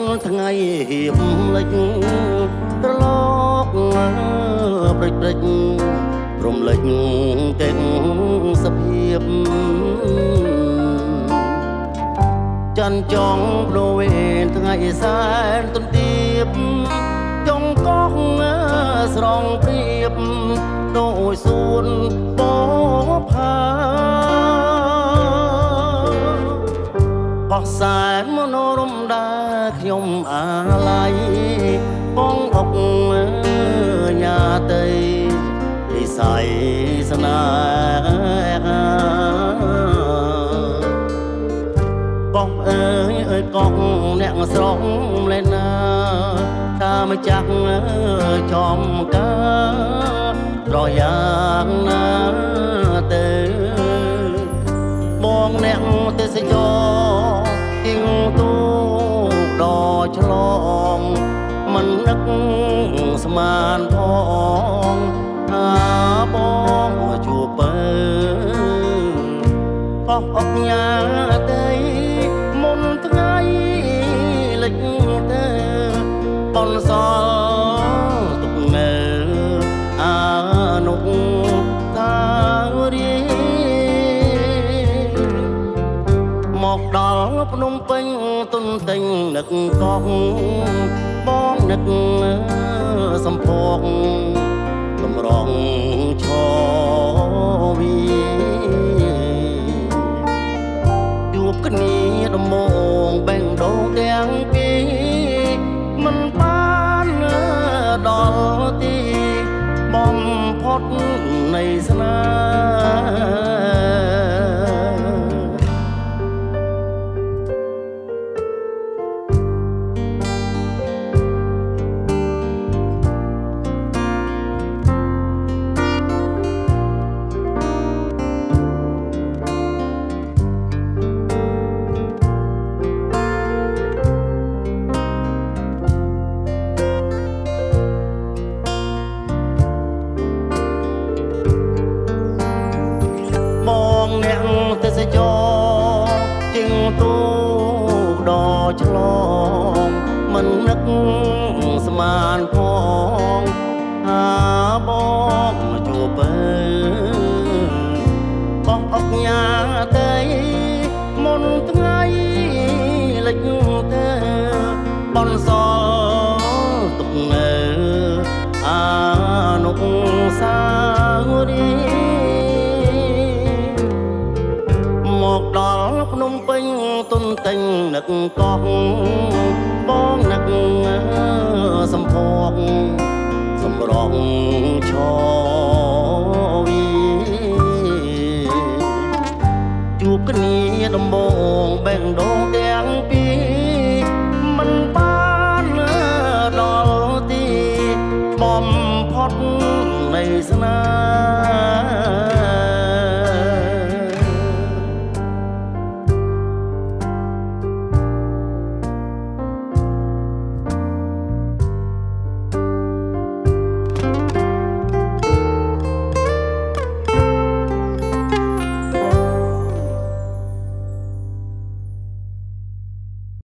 នថ្ងៃហៀបលិចត្រឡប់ព្រិចរំលេចកិច្ចសភាពច័ន្ទចង់ប្រវេនថ្ងៃសែនទន្ទាបចង់កោះស្រងព្រៀបដោយសួនបផាបោះសែនមនោរម្យដែលខ្ញុំអាឡ័យបងអុកញ៉ាតីនិស័យស្នេហាកោះអើយកោះអ្នកស្រងលែនណាថាមិនចាក់ចំកាត្រយ៉ាងណាទៅបងអ្នកទេសចរទៀងទូដល់ឆ្លងមិននឹកស្មានផងថាបងជួបបើបោះអុកញ៉ាទៅមុនថ្ងៃលិចទៅបនសល់ទុកនៅអានុតារីមកដល់ភ្នំពេញទុនទិញនឹកកោះបងនឹកសំភកតម្រង់ឈវីជួបគ្នាដំបងបេងដូងទាំងពីរមិនបានដល់ទីបំផុតនៃស្នេអ្នកទេសចរជាងទូដល់ឆ្លងមិននឹកស្មានផងថាបងជួបបើបងអុកញ៉ាទៅមុនថ្ងៃលិចទៅបនសល់ទុកនៅអានុសាវរីយ៍មកដល់ភ្នំពេញទុនទិញនឹកកោះបងនឹកសំភកសម្រងឈវីជួបគ្នាដំបងបេងដូងទាំងពីរមិនបានដល់ទីបំផុតនៃស្នេហ៍